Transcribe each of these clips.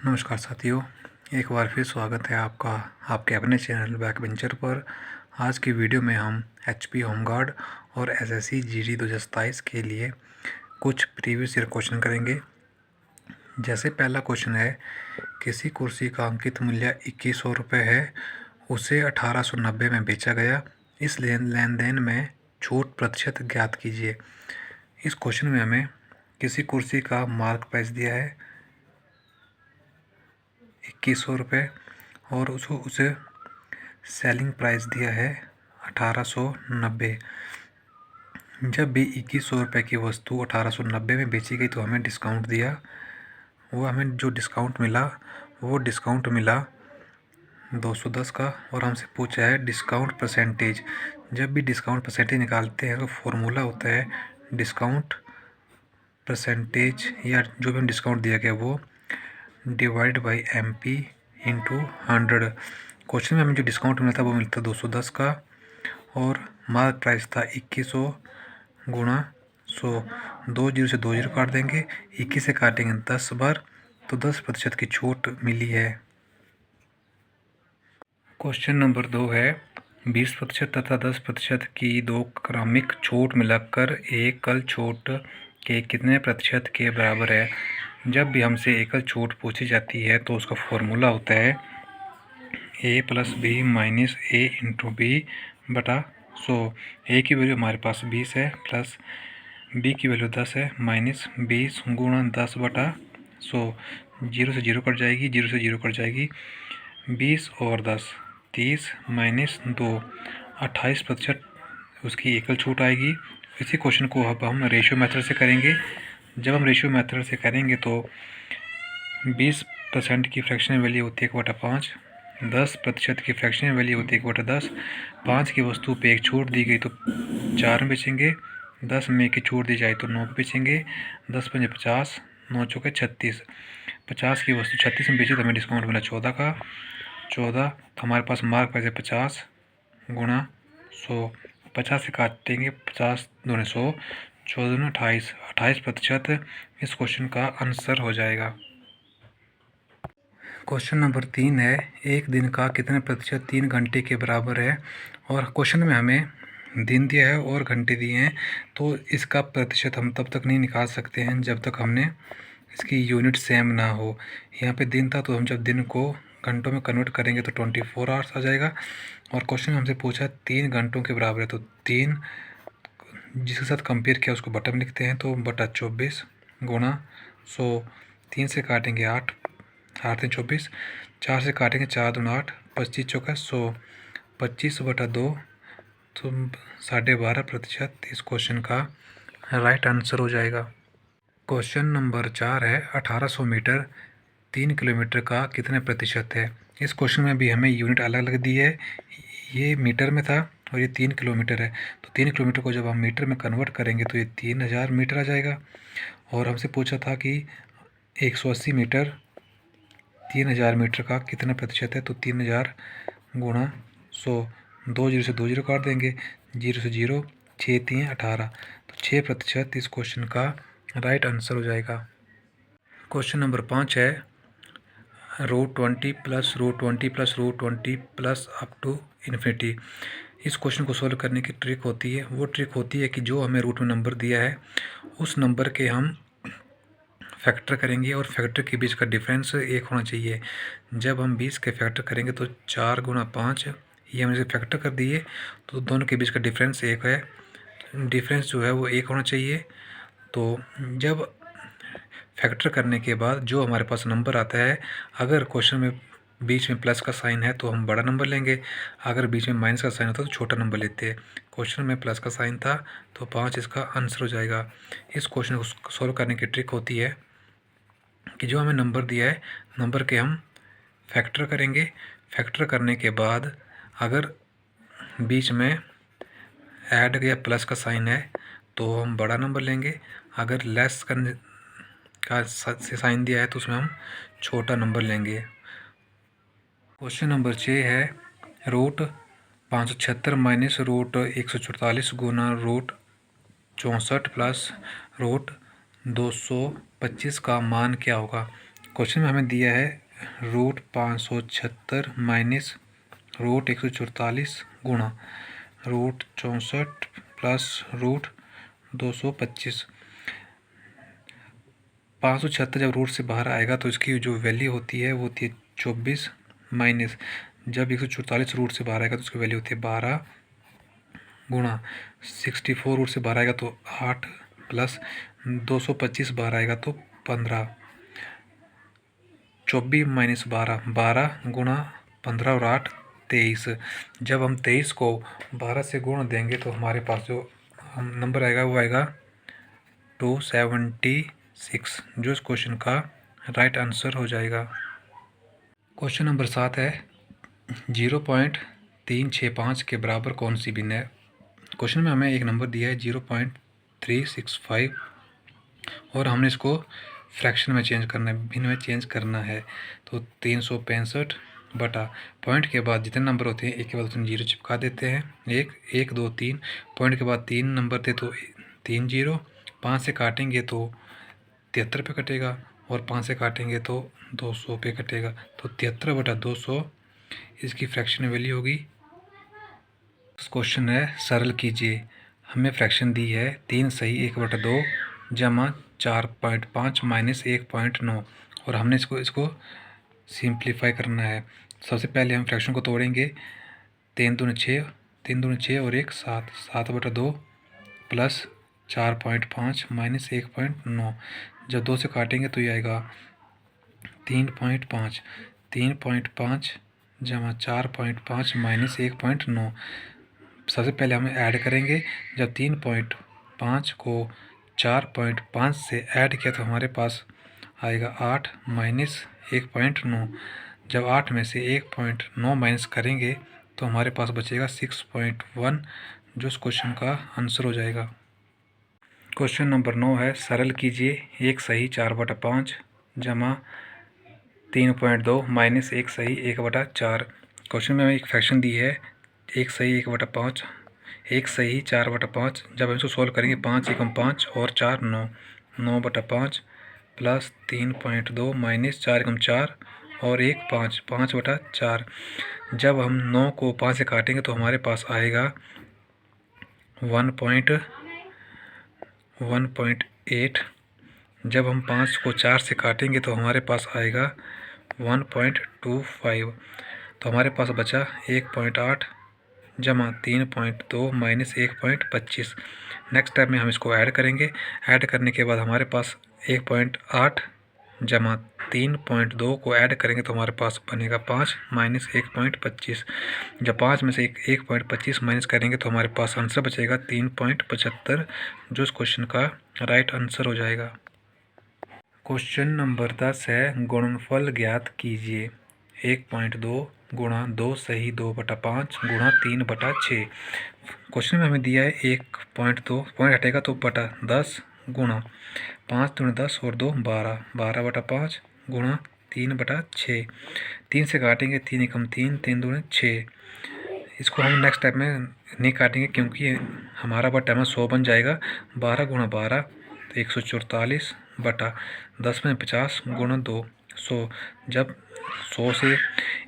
नमस्कार साथियों, एक बार फिर स्वागत है आपका आपके अपने चैनल बैकबेंचर पर। आज की वीडियो में हम एचपी होमगार्ड और एसएससी जीडी 2027 के लिए कुछ प्रीवियस ईयर क्वेश्चन करेंगे। जैसे पहला क्वेश्चन है, किसी कुर्सी का अंकित मूल्य 2100 रुपये है, उसे 1890 में बेचा गया, इस लेन देन में छूट प्रतिशत ज्ञात कीजिए। इस क्वेश्चन में हमें किसी कुर्सी का मार्क प्राइस दिया है 2100 रुपये और उसे सेलिंग प्राइस दिया है 1890। जब भी 2100 रुपये की वस्तु 1890 में बेची गई तो हमें डिस्काउंट दिया। वो हमें जो डिस्काउंट मिला वो डिस्काउंट मिला 210 का, और हमसे पूछा है डिस्काउंट परसेंटेज। जब भी डिस्काउंट परसेंटेज निकालते हैं तो फॉर्मूला होता है डिस्काउंट परसेंटेज, या जो भी हम डिस्काउंट दिया गया वो divide by MP into 100। Question में हमें जो डिस्काउंट मिला था वो मिलता 210 का, और मार्क प्राइस था 2100 गुणा 100। 20 से 20 काट देंगे, 21 से काटेंगे 10 बार, तो 10% की छूट मिली है। क्वेश्चन नंबर 2 है, 20% तथा 10% की दो क्रमिक छूट मिलाकर एकल छूट के कितने प्रतिशत के बराबर है। जब भी हमसे एकल छूट पूछी जाती है तो उसका फॉर्मूला होता है A + B - A into B बटा 100। A की वैल्यू हमारे पास 20 है, प्लस B की वैल्यू 10 है, माइनस 20 गुणा 10 बटा 100। 0 से 0 कट जाएगी, 0 से 0 कट जाएगी, 20 और 10 30 माइनस 2 28% उसकी एकल छूट आएगी। इसी क्वेश्चन को अब हम रेशियो मेथड से करेंगे। जब हम रेशियो मेथड से करेंगे तो 20% की फ्रैक्शनल वैल्यू होती है 1/5, 10% की फ्रैक्शनल वैल्यू होती है 1/10। 5 की वस्तु पे एक छूट दी गई तो 4 में बेचेंगे, 10 में की छूट दी जाए तो 9 पे बेचेंगे, 10 × 5 = 50, 9 × 4 = 36। 50 की वस्तु 36 में बेची तो हमें डिस्काउंट मिला 14 का। 14 तो हमारे पास मार्क प्राइस है 50 गुणा 100। 50 से काटेंगे, 50 दूनी 100, 14 दूनी 28, 28% इस क्वेश्चन का आंसर हो जाएगा। क्वेश्चन नंबर 3 है, एक दिन का कितने प्रतिशत 3 घंटे के बराबर है। और क्वेश्चन में हमें दिन दिया है और घंटे दिए हैं, तो इसका प्रतिशत हम तब तक नहीं निकाल सकते हैं जब तक हमने इसकी यूनिट सेम ना हो। यहाँ पे दिन था तो हम जब दिन को घंटों में कन्वर्ट करेंगे तो 24 आवर्स आ जाएगा। और क्वेश्चन में हमसे पूछा 3 घंटों के बराबर है, तो 3 जिसके साथ कंपेयर किया उसको बटा में लिखते हैं, तो बटा 24 गुणा 100। 3 से काटेंगे 8, 8 3 24, 4 से काटेंगे 4 दूनी 8, 25 चौका 100, 25 बटा 2, तो 12.5% इस क्वेश्चन का राइट आंसर हो जाएगा। क्वेश्चन नंबर 4 है, 1800 मीटर 3 किलोमीटर का कितने प्रतिशत है। इस क्वेश्चन में भी हमें यूनिट अलग अलग दी है, ये मीटर में था और ये 3 किलोमीटर है। तो 3 किलोमीटर को जब हम मीटर में कन्वर्ट करेंगे तो ये 3000 मीटर आ जाएगा। और हमसे पूछा था कि 180 मीटर 3000 मीटर का कितना प्रतिशत है, तो 3000 गुणा 100। 2 0 से 2 0 काट देंगे, 0 से 0, 6 3 18, तो 6% इस क्वेश्चन का राइट आंसर हो जाएगा। क्वेश्चन नंबर 5 है, √20 + √20 + √20 प्लस अप टू इन्फिनिटी। इस क्वेश्चन को सॉल्व करने की ट्रिक होती है, वो ट्रिक होती है कि जो हमें रूट में नंबर दिया है उस नंबर के हम फैक्टर करेंगे और फैक्टर के बीच का डिफरेंस 1 होना चाहिए। जब हम 20 के फैक्टर करेंगे तो 4 × 5, ये हमने फैक्टर कर दिए, तो दोनों के बीच का डिफरेंस 1 है। डिफरेंस जो है वो 1 होना चाहिए। तो जब फैक्टर करने के बाद जो हमारे पास नंबर आता है, अगर क्वेश्चन में बीच में प्लस का साइन है तो हम बड़ा नंबर लेंगे, अगर बीच में माइनस का साइन होता है तो छोटा नंबर लेते हैं। क्वेश्चन में प्लस का साइन था तो 5 इसका आंसर हो जाएगा। इस क्वेश्चन को सॉल्व करने की ट्रिक होती है कि जो हमें नंबर दिया है, नंबर के हम फैक्टर करेंगे। फैक्टर करने के बाद अगर बीच में ऐड या प्लस का साइन है तो हम बड़ा नंबर लेंगे, अगर लेस करने का साइन दिया है तो उसमें हम छोटा नंबर लेंगे। क्वेश्चन नंबर 6 है, √576 माइनस √144 गुना √64 प्लस √225 का मान क्या होगा। क्वेश्चन में हमें दिया है √576 माइनस √144 गुणा √64 प्लस √225। 576 जब रूट से बाहर आएगा तो इसकी जो वैल्यू होती है वो होती है 24 माइनस जब 144 रूट से बाहर आएगा तो उसकी वैल्यू होती है 12 गुणा 64 रूट से बाहर आएगा तो 8 प्लस 225 बाहर आएगा तो 15। 24 माइनस 12 गुणा 15 और 8 23। जब हम 23 को 12 से गुण देंगे तो हमारे पास जो नंबर आएगा वो आएगा 276, जो इस क्वेश्चन का राइट आंसर हो जाएगा। क्वेश्चन नंबर 7 है 0.365 के बराबर कौन सी भिन्न है। क्वेश्चन में हमें एक नंबर दिया है 0.365 और हमने इसको फ्रैक्शन में चेंज करना है, भिन्न में चेंज करना है। तो 365 बटा पॉइंट के बाद जितने नंबर होते हैं एक के बाद उसमें जीरो चिपका देते हैं। 1 2 3 पॉइंट के बाद 3 नंबर थे तो 3 जीरो, 5 से काटेंगे तो 73 पे कटेगा और 5 से काटेंगे तो 200 पे कटेगा। तो 73 बटा 200 इसकी फ्रैक्शन वैल्यू होगी। क्वेश्चन है सरल कीजिए। हमें फ्रैक्शन दी है 3 सही 1/2 जमा 4.5 माइनस 1.9 और हमने इसको सिंप्लीफाई करना है। सबसे पहले हम फ्रैक्शन को तोड़ेंगे। 3 दूनी 6, 3 दूनी 6 और 1 7, 7/2 प्लस 4.5 माइनस 1.9। जब 2 से काटेंगे तो ये आएगा 3.5, 3.5 जमा 4.5 माइनस 1.9। सबसे पहले हम ऐड करेंगे। जब 3.5 को 4.5 से ऐड किया तो हमारे पास आएगा 8 माइनस 1.9। जब 8 में से 1.9 माइनस करेंगे तो हमारे पास बचेगा 6.1, जो इस क्वेश्चन का आंसर हो जाएगा। क्वेश्चन नंबर 9 है सरल कीजिए। 1 सही 4/5 जमा 3.2 माइनस 1 सही 1/4। क्वेश्चन में हमें एक फ्रैक्शन दी है 1 सही 1/5, 1 सही 4/5। जब हम इसको सॉल्व करेंगे 5 एकम 5 और 4 9, 9/5 प्लस 3.2 माइनस 4 एकम 4 और 1 5, 5/4। जब हम 9 को 5 से काटेंगे तो हमारे पास आएगा 1.8। जब हम 5 को 4 से काटेंगे तो हमारे पास आएगा 1.25। तो हमारे पास बचा 1.8 जमा 3.2 माइनस 1.25। नेक्स्ट स्टेप में हम इसको ऐड करेंगे। ऐड करने के बाद हमारे पास 1.8 जमा 3.2 को ऐड करेंगे तो हमारे पास बनेगा 5 माइनस 1.25। जब 5 में से 1.25 माइनस करेंगे तो हमारे पास आंसर बचेगा 3.75, जो इस क्वेश्चन का राइट आंसर हो जाएगा। क्वेश्चन नंबर 10 है गुणनफल ज्ञात कीजिए। 1.2 गुणा 2 सही 2/5 गुणा 3/6। क्वेश्चन में हमें दिया है 1.2 पॉइंट हटेगा तो बटा 10 गुणा 5 दूनी 10 और 2 12, 12/5 गुणा 3/6। 3 से काटेंगे 3 एकम 3, 3 दूनी 6। इसको हम नेक्स्ट स्टेप में नहीं काटेंगे क्योंकि हमारा बटा में 100 बन जाएगा। 12 गुणा 12 तो 144 बटा 10 में 50 गुणा 2 100। जब 100 से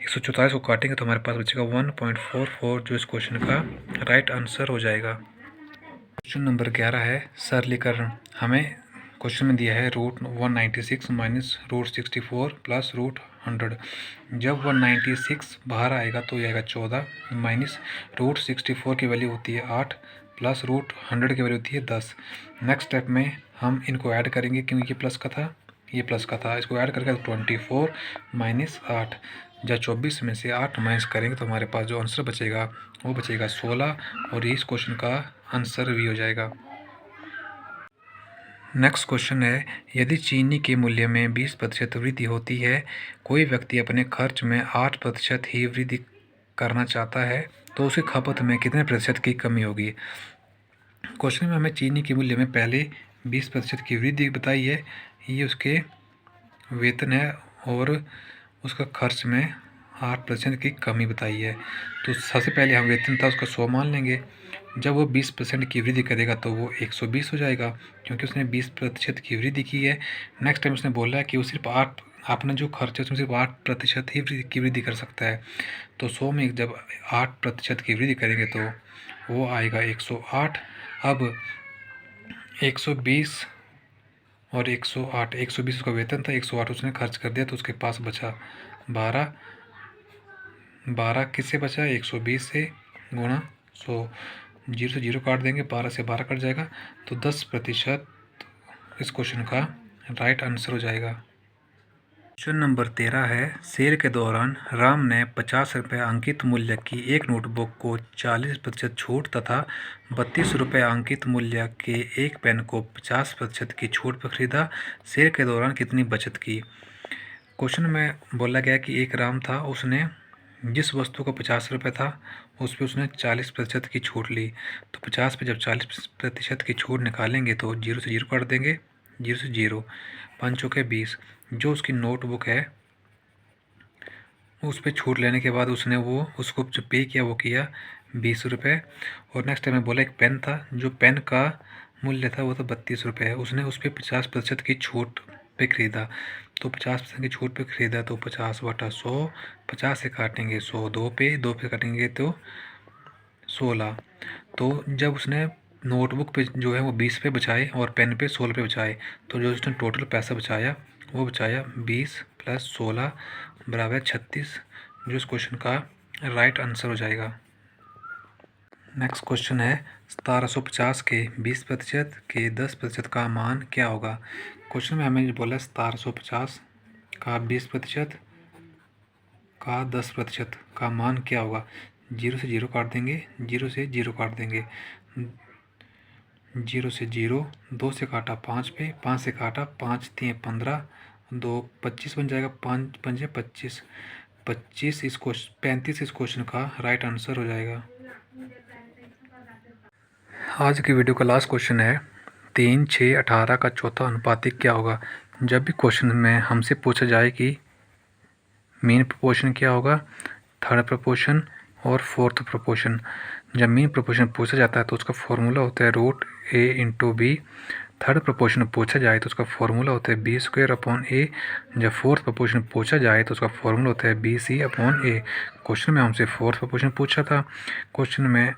144 को काटेंगे तो हमारे पास बचेगा 1.44, जो इस क्वेश्चन का राइट आंसर हो जाएगा। क्वेश्चन नंबर 11 है सरलीकरण। हमें क्वेश्चन में दिया है √196 माइनस √64 प्लस √100। जब 196 बाहर आएगा तो ये आएगा 14 माइनस √64 की वैल्यू होती है 8 प्लस √100 की वैल्यू होती है 10। नेक्स्ट स्टेप में हम इनको ऐड करेंगे क्योंकि ये प्लस का था, ये प्लस का था। इसको ऐड करके 24 माइनस 8। जब 24 में से 8 माइनस करेंगे तो हमारे पास जो आंसर बचेगा वो बचेगा 16 और इस क्वेश्चन का आंसर भी हो जाएगा। नेक्स्ट क्वेश्चन है यदि चीनी के मूल्य में 20% वृद्धि होती है, कोई व्यक्ति अपने खर्च में 8% ही वृद्धि करना चाहता है, तो उसकी खपत में कितने प्रतिशत की कमी होगी। क्वेश्चन में हमें चीनी के मूल्य में पहले 20% की वृद्धि बताई है, ये उसके वेतन है और उसका खर्च में 8% की कमी बताई है। तो सबसे पहले हम वेतन था उसका 100 मान लेंगे। जब वो 20% की वृद्धि करेगा तो वो 120 हो जाएगा क्योंकि उसने 20% की वृद्धि की है। नेक्स्ट टाइम उसने बोला है कि वो सिर्फ 8 अपना जो खर्च है उसमें सिर्फ 8% ही वृद्धि कर सकता है। तो 100 में जब 8% की वृद्धि करेंगे तो वो आएगा 108। अब 120 और 108, 120 उसका वेतन था, 108 उसने खर्च कर दिया तो उसके पास बचा 12। 12 किससे बचा? 120 से गुणा 100। 0 से 0 काट देंगे, 12 से 12 कट जाएगा, तो 10% इस क्वेश्चन का राइट आंसर हो जाएगा। क्वेश्चन नंबर 13 है, सेल के दौरान राम ने 50 रुपये अंकित मूल्य की एक नोटबुक को 40% छूट तथा 32 रुपये अंकित मूल्य के एक पेन को 50% की छूट पर खरीदा। सेल के दौरान कितनी बचत की? क्वेश्चन में बोला गया कि एक राम था, उसने जिस वस्तु का 50 रुपये था उस पर उसने 40% की छूट ली। तो 50 पे जब 40% की छूट निकालेंगे तो 0 से 0 काट देंगे, 0 से 0, 5 चौके 20। जो उसकी नोटबुक है उस पर छूट लेने के बाद उसने उसको जो पे किया वो किया 20 रुपये। और नेक्स्ट टाइम में बोला एक पेन था, जो पेन का मूल्य था वो तो 32 रुपये है, उसने उस पर 50% की छूट पे ख़रीदा। तो 50% की छूट पे ख़रीदा तो 50/100, 50 से काटेंगे 100, 2 पे काटेंगे तो 16। तो जब उसने नोटबुक पे जो है वो 20 पे बचाए और पेन पे 16 पे बचाए, तो जो उसने टोटल पैसा बचाया वो बचाया 20 + 16 बराबर 36, जो इस क्वेश्चन का राइट आंसर हो जाएगा। नेक्स्ट क्वेश्चन है, 1750 के 20% के 10% का मान क्या होगा? क्वेश्चन में हमें बोला 1750 का 20% का 10% का मान क्या होगा? 0 से 0 काट देंगे, 0 से 0 काट देंगे, 0 से 0, 2 से काटा 5 पे, 5 से काटा 5 × 3 = 15, 2 25 बन जाएगा, 5 × 5 = 25, 35 इस क्वेश्चन का राइट आंसर हो जाएगा। आज की वीडियो का लास्ट क्वेश्चन है, 3, 6, 18 का चौथा अनुपातिक क्या होगा? जब भी क्वेश्चन में हमसे पूछा जाए कि मीन प्रोपोर्शन क्या होगा, थर्ड प्रोपोर्शन और फोर्थ प्रोपोर्शन, जब मीन प्रोपोर्शन पूछा जाता है तो उसका फॉर्मूला होता है √a × b। थर्ड प्रोपोर्शन पूछा जाए तो उसका फॉर्मूला होता है b²/a। जब फोर्थ प्रोपोर्शन पूछा जाए तो उसका फॉर्मूला होता है bc/a। क्वेश्चन में हमसे फोर्थ प्रोपोर्शन पूछा था। क्वेश्चन में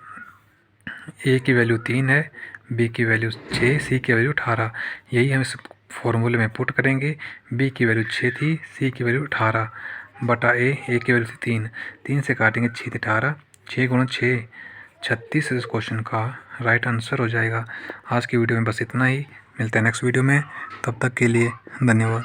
a की वैल्यू 3 है, b की वैल्यू 6, c की वैल्यू 18। यही हम इस फॉर्मूले में पुट करेंगे। b की वैल्यू 6 थी, c की वैल्यू 18 बटा a की वैल्यू थी 3, 3 से काटेंगे 6 × 18, 6 × 6 = 36 इस क्वेश्चन का राइट आंसर हो जाएगा। आज की वीडियो में बस इतना ही, मिलते हैं नेक्स्ट वीडियो में, तब तक के लिए धन्यवाद।